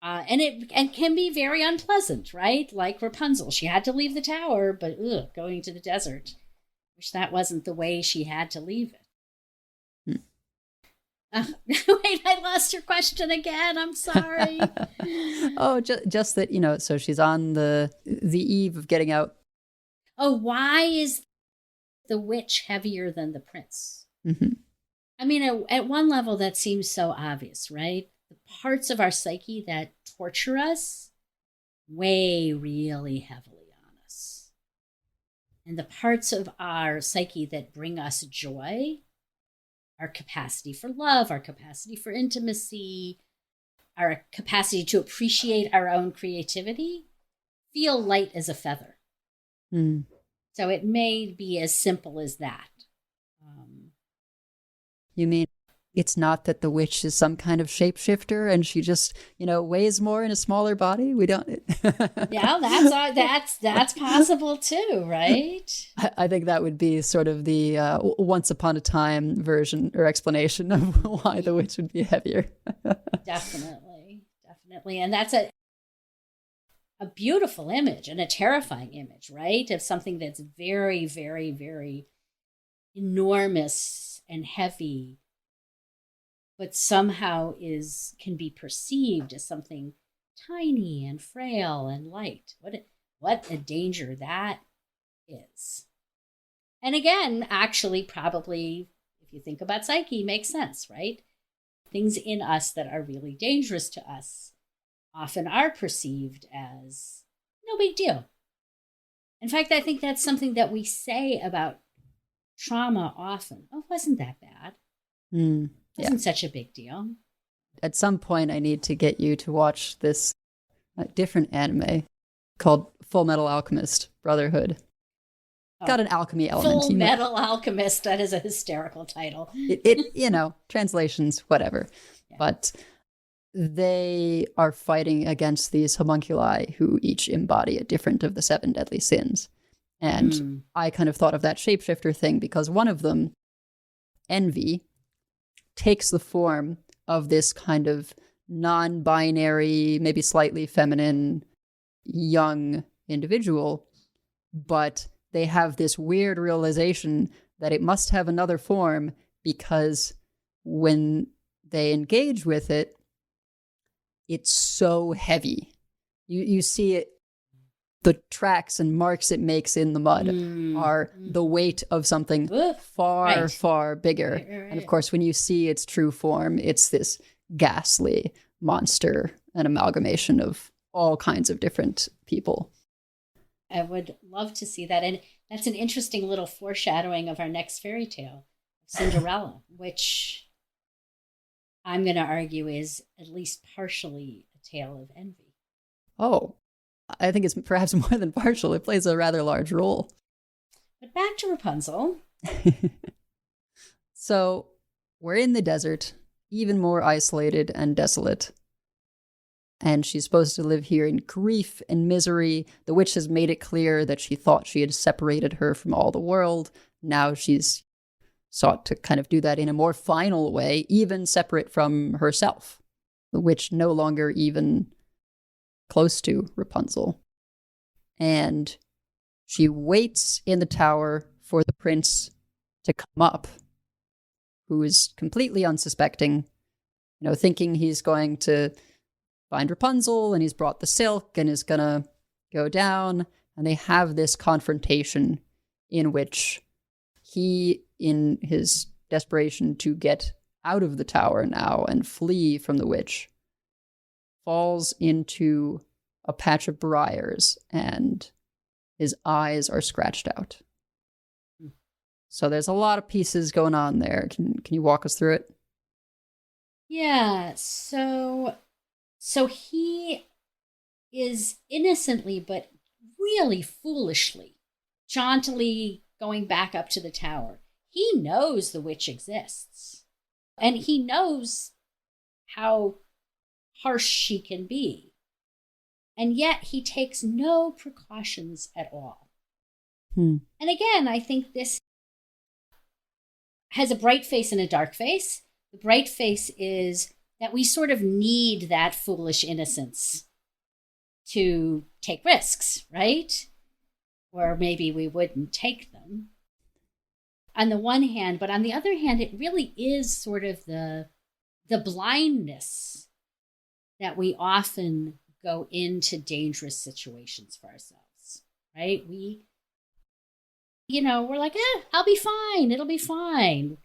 and can be very unpleasant, right? Like Rapunzel, she had to leave the tower, but going to the desert. Wish that wasn't the way she had to leave it. Wait, I lost your question again. I'm sorry. Oh, just that, so she's on the eve of getting out. Oh, why is the witch heavier than the prince? I mean, at one level, that seems so obvious, right? The parts of our psyche that torture us weigh really heavily on us. And the parts of our psyche that bring us joy our capacity for love, our capacity for intimacy, our capacity to appreciate our own creativity feel light as a feather. Mm. So it may be as simple as that. You mean it's not that the witch is some kind of shapeshifter and she just, weighs more in a smaller body? We don't. Yeah, that's possible too, right? I think that would be sort of the once upon a time version or explanation of why the witch would be heavier. Definitely. And that's a beautiful image and a terrifying image, right? Of something that's very, very, very enormous and heavy, but somehow can be perceived as something tiny and frail and light. What a danger that is. And again, actually, probably, if you think about psyche, makes sense, right? Things in us that are really dangerous to us often are perceived as no big deal. In fact, I think that's something that we say about trauma often. Oh, wasn't that bad? Wasn't such a big deal. At some point, I need to get you to watch this different anime called Full Metal Alchemist Brotherhood. Got an alchemy element. Full Metal Alchemist. That is a hysterical title. It translations, whatever. Yeah. But they are fighting against these homunculi who each embody a different of the 7 deadly sins. And I kind of thought of that shapeshifter thing because one of them, envy, takes the form of this kind of non-binary, maybe slightly feminine, young individual, but they have this weird realization that it must have another form because when they engage with it, it's so heavy. You see it. The tracks and marks it makes in the mud are the weight of something far, far bigger. Right. And of course, when you see its true form, it's this ghastly monster, an amalgamation of all kinds of different people. I would love to see that. And that's an interesting little foreshadowing of our next fairy tale, Cinderella, which I'm going to argue is at least partially a tale of envy. Oh, I think it's perhaps more than partial. It plays a rather large role. But back to Rapunzel. So we're in the desert, even more isolated and desolate. And she's supposed to live here in grief and misery. The witch has made it clear that she thought she had separated her from all the world. Now she's sought to kind of do that in a more final way, even separate from herself. The witch no longer even close to Rapunzel. And she waits in the tower for the prince to come up, who is completely unsuspecting, thinking he's going to find Rapunzel and he's brought the silk and is going to go down. And they have this confrontation in which he, in his desperation to get out of the tower now and flee from the witch, falls into a patch of briars and his eyes are scratched out. So there's a lot of pieces going on there. Can you walk us through it? Yeah, so he is innocently but really foolishly, jauntily going back up to the tower. He knows the witch exists. And he knows how harsh she can be. And yet he takes no precautions at all. And again, I think this has a bright face and a dark face. The bright face is that we sort of need that foolish innocence to take risks, right? Or maybe we wouldn't take them. On the one hand, but on the other hand, it really is sort of the blindness that we often go into dangerous situations for ourselves, right? We're like, I'll be fine. It'll be fine.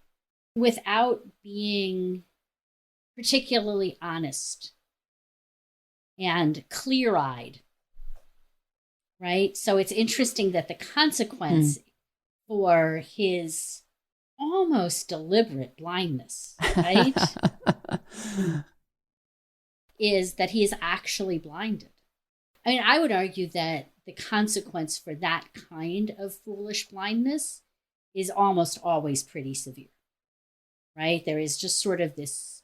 Without being particularly honest and clear-eyed, right? So it's interesting that the consequence for his almost deliberate blindness, right? Is that he is actually blinded. I mean, I would argue that the consequence for that kind of foolish blindness is almost always pretty severe, right? There is just sort of this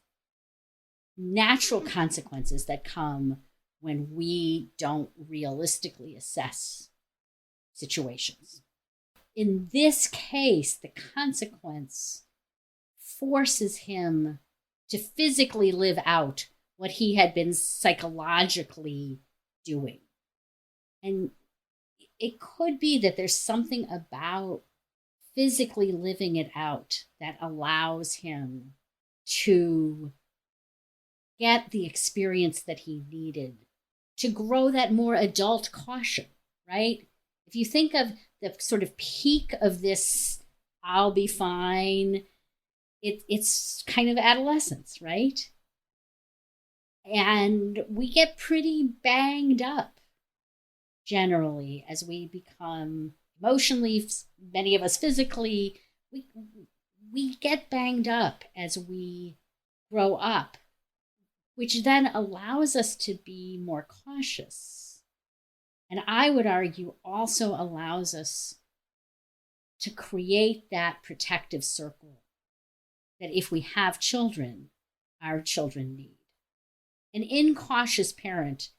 natural consequences that come when we don't realistically assess situations. In this case, the consequence forces him to physically live out what he had been psychologically doing. And it could be that there's something about physically living it out that allows him to get the experience that he needed to grow that more adult caution, right? If you think of the sort of peak of this, I'll be fine, it's kind of adolescence, right? And we get pretty banged up generally as we become emotionally, many of us physically, we get banged up as we grow up, which then allows us to be more cautious. And I would argue also allows us to create that protective circle that if we have children, our children need. An incautious parent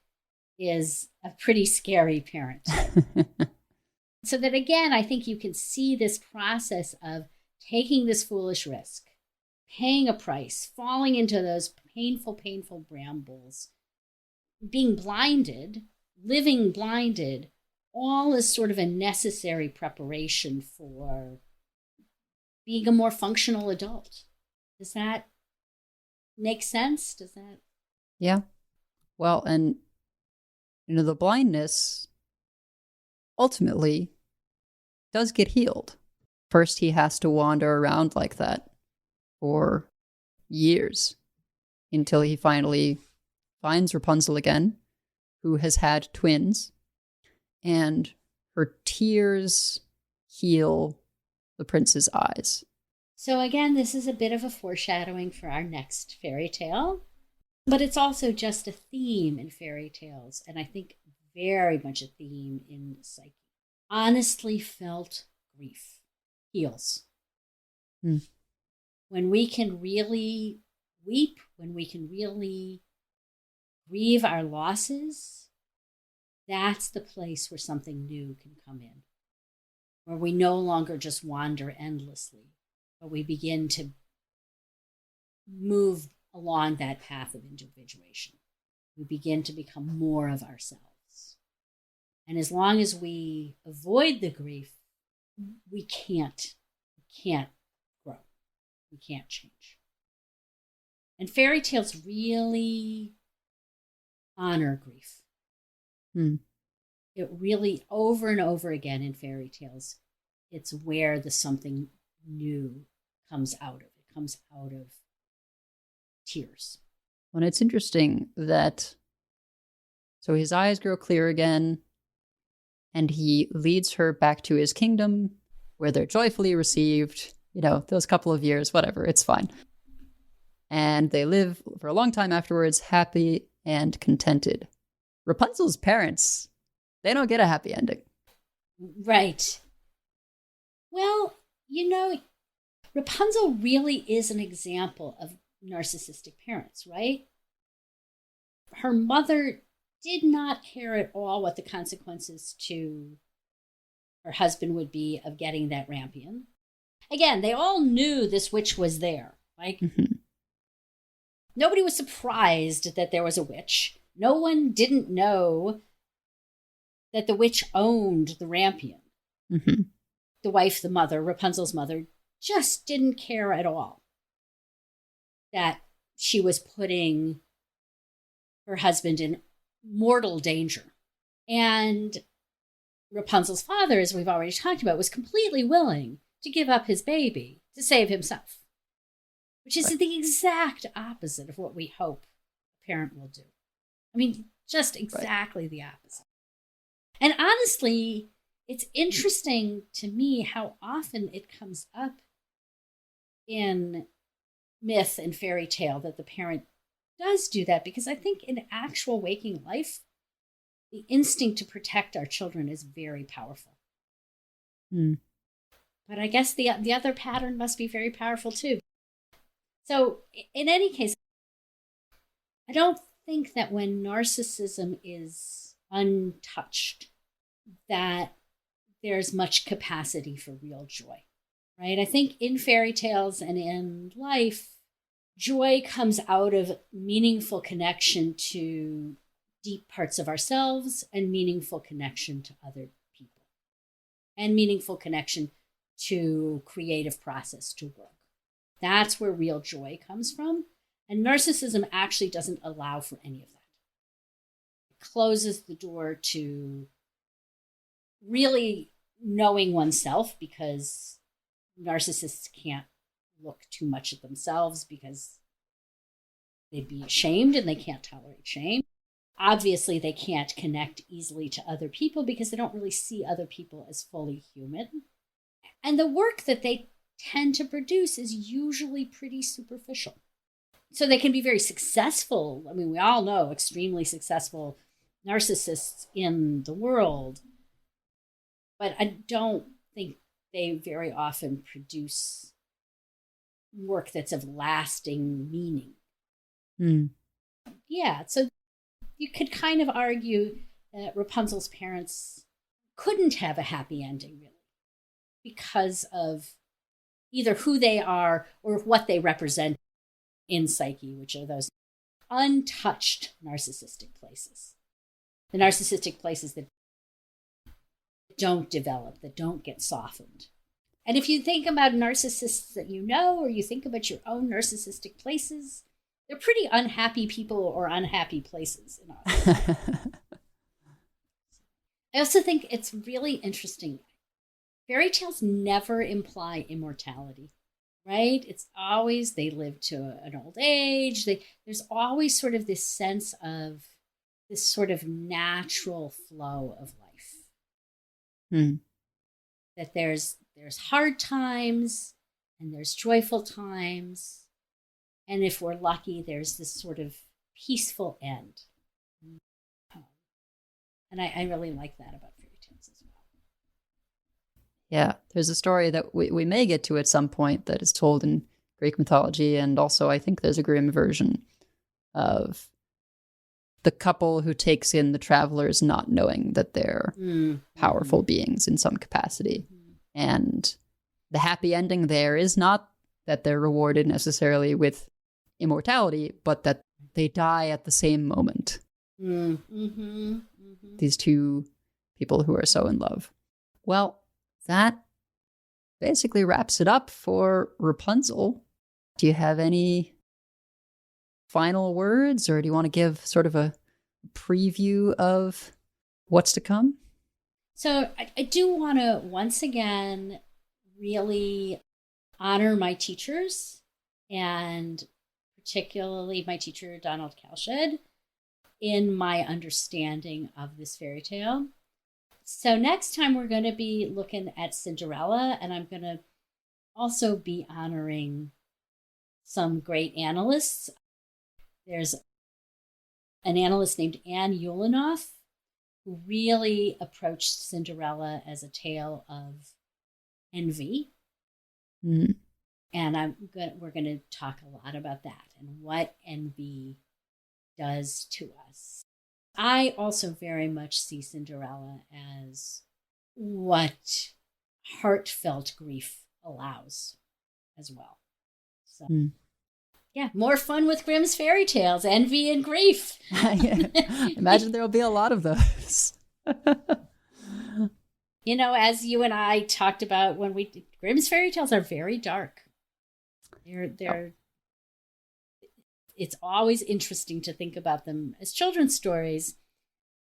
is a pretty scary parent. So that again, I think you can see this process of taking this foolish risk, paying a price, falling into those painful brambles, being blinded, living blinded, all is sort of a necessary preparation for being a more functional adult. Does that make sense? Does that? Yeah. Well, and, the blindness ultimately does get healed. First, he has to wander around like that for years until he finally finds Rapunzel again, who has had twins, and her tears heal the prince's eyes. So again, this is a bit of a foreshadowing for our next fairy tale, but it's also just a theme in fairy tales, and I think very much a theme in psyche. Honestly felt grief heals. When we can really weep, when we can really grieve our losses, that's the place where something new can come in, where we no longer just wander endlessly, but we begin to move along that path of individuation. We begin to become more of ourselves. And as long as we avoid the grief, we can't grow. We can't change. And fairy tales really honor grief. It really, over and over again in fairy tales, it's where the something new comes out of. It comes out of tears. And it's interesting that, so his eyes grow clear again, and he leads her back to his kingdom, where they're joyfully received, those couple of years, whatever, it's fine. And they live for a long time afterwards, happy and contented. Rapunzel's parents, they don't get a happy ending. Right. Well, Rapunzel really is an example of narcissistic parents, right? Her mother did not care at all what the consequences to her husband would be of getting that rampion. Again, they all knew this witch was there. Like, nobody was surprised that there was a witch. No one didn't know that the witch owned the rampion. The wife, the mother, Rapunzel's mother, just didn't care at all that she was putting her husband in mortal danger. And Rapunzel's father, as we've already talked about, was completely willing to give up his baby to save himself, which is the exact opposite of what we hope a parent will do. I mean, just exactly the opposite. And honestly, it's interesting to me how often it comes up in myth and fairy tale that the parent does do that, because I think in actual waking life, the instinct to protect our children is very powerful. But I guess the other pattern must be very powerful too. So in any case, I don't think that when narcissism is untouched, that there's much capacity for real joy, right? I think in fairy tales and in life, joy comes out of meaningful connection to deep parts of ourselves and meaningful connection to other people and meaningful connection to creative process, to work. That's where real joy comes from. And narcissism actually doesn't allow for any of that. It closes the door to really knowing oneself, because narcissists can't look too much at themselves because they'd be ashamed and they can't tolerate shame. Obviously, they can't connect easily to other people because they don't really see other people as fully human. And the work that they tend to produce is usually pretty superficial. So they can be very successful. I mean, we all know extremely successful narcissists in the world, but I don't think they very often produce work that's of lasting meaning. Yeah, so you could kind of argue that Rapunzel's parents couldn't have a happy ending, really, because of either who they are or what they represent in psyche, which are those untouched narcissistic places. The narcissistic places that don't develop, that don't get softened. And if you think about narcissists that you know, or you think about your own narcissistic places, they're pretty unhappy people or unhappy places in our life. I also think it's really interesting. Fairy tales never imply immortality, right? It's always they live to an old age. There's always sort of this sense of this sort of natural flow of life. That there's hard times and there's joyful times. And if we're lucky, there's this sort of peaceful end. And I really like that about fairy tales as well. Yeah, there's a story that we may get to at some point that is told in Greek mythology, and also I think there's a Grimm version of the couple who takes in the travelers not knowing that they're powerful beings in some capacity. And the happy ending there is not that they're rewarded necessarily with immortality, but that they die at the same moment. These two people who are so in love. Well, that basically wraps it up for Rapunzel. Do you have any final words, or do you want to give sort of a preview of what's to come? So I do want to once again really honor my teachers, and particularly my teacher, Donald Kalshed, in my understanding of this fairy tale. So next time we're going to be looking at Cinderella, and I'm going to also be honoring some great analysts. There's an analyst named Anne Ulanoff who really approached Cinderella as a tale of envy. And we're going to talk a lot about that and what envy does to us. I also very much see Cinderella as what heartfelt grief allows as well. So, yeah, more fun with Grimm's fairy tales, envy and grief. Imagine there'll be a lot of those. You know, as you and I talked about when Grimm's fairy tales are very dark. They're It's always interesting to think about them as children's stories.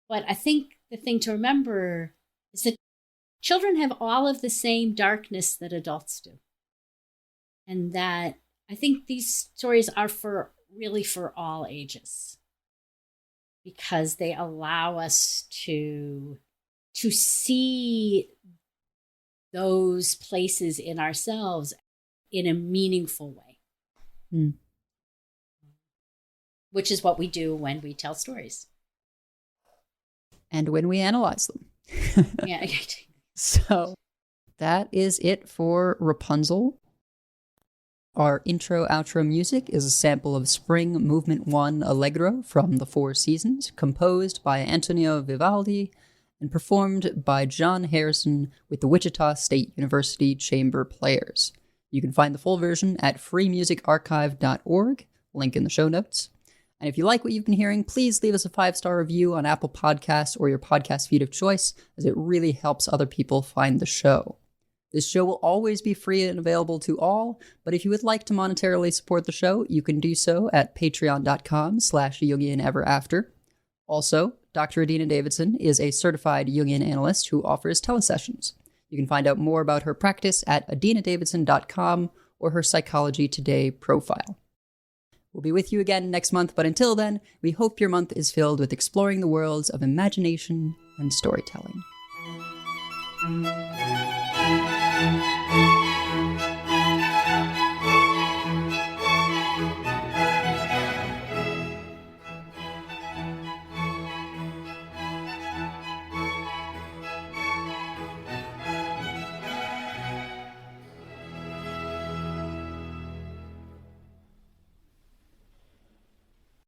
But I think the thing to remember is that children have all of the same darkness that adults do. And that I think these stories are really for all ages, because they allow us to see those places in ourselves in a meaningful way. Mm. Which is what we do when we tell stories. And when we analyze them. Yeah. So that is it for Rapunzel. Our intro-outro music is a sample of Spring Movement 1 Allegro from The Four Seasons, composed by Antonio Vivaldi and performed by John Harrison with the Wichita State University Chamber Players. You can find the full version at freemusicarchive.org, link in the show notes. And if you like what you've been hearing, please leave us a 5-star review on Apple Podcasts or your podcast feed of choice, as it really helps other people find the show. This show will always be free and available to all, but if you would like to monetarily support the show, you can do so at patreon.com/JungianEverAfter. Also, Dr. Adina Davidson is a certified Jungian analyst who offers telesessions. You can find out more about her practice at adinadavidson.com or her Psychology Today profile. We'll be with you again next month, but until then, we hope your month is filled with exploring the worlds of imagination and storytelling.